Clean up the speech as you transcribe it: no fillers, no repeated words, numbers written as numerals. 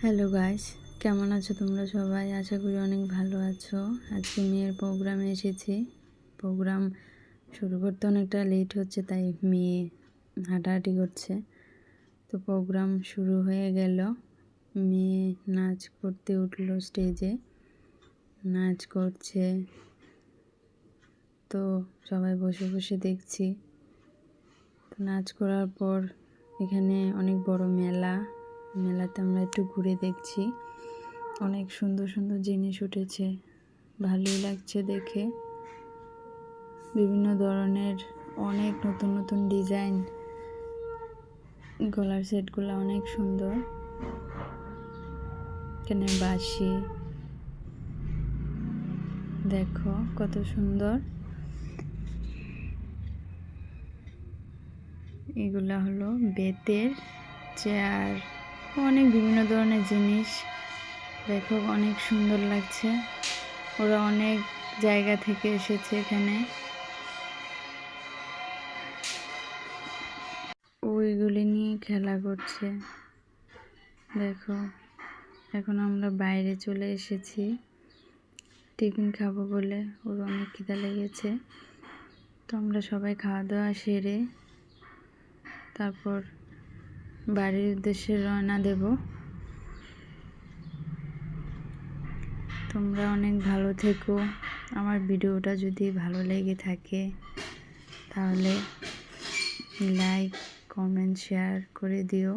Hello guys, কেমন আছো তোমরা সবাই? আশা করি অনেক ভালো আছো। আজকে মেয়ের প্রোগ্রামে এসেছি। প্রোগ্রাম শুরু করতে অনেকটা লেট হচ্ছে, তাই মেয়ে হাঁটাহাঁটি করছে। তো প্রোগ্রাম শুরু হয়ে গেল। মেয়ে নাচ করতে উঠলো স্টেজে, নাচ করছে। তো সবাই বসে বসে দেখছি। তো নাচ করার পর এখানে অনেক বড় মেলাতে আমরা একটু ঘুরে দেখছি। অনেক সুন্দর সুন্দর জিনিস উঠেছে, ভালোই লাগছে দেখে। বিভিন্ন ধরনের অনেক নতুন নতুন ডিজাইন, গলার সেটগুলো অনেক সুন্দর। এখানে বাঁশি দেখো কত সুন্দর। এগুলা হলো বেতের চেয়ার, অনেক বিভিন্ন ধরনের জিনিস দেখো, অনেক সুন্দর লাগছে। ওরা অনেক জায়গা থেকে এসেছে এখানে। ওইগুলি নিয়ে খেলা করছে দেখো। এখন আমরা বাইরে চলে এসেছি টিফিন খাবো বলে। ওর অনেক খিদা লেগেছে। তো আমরা সবাই খাওয়া দাওয়া সেরে তারপর বাড়ির উদ্দেশ্যে রওনা দেব। তোমরা অনেক ভালো থেকো। আমার ভিডিওটা যদি ভালো লেগে থাকে তাহলে লাইক, কমেন্ট, শেয়ার করে দিও।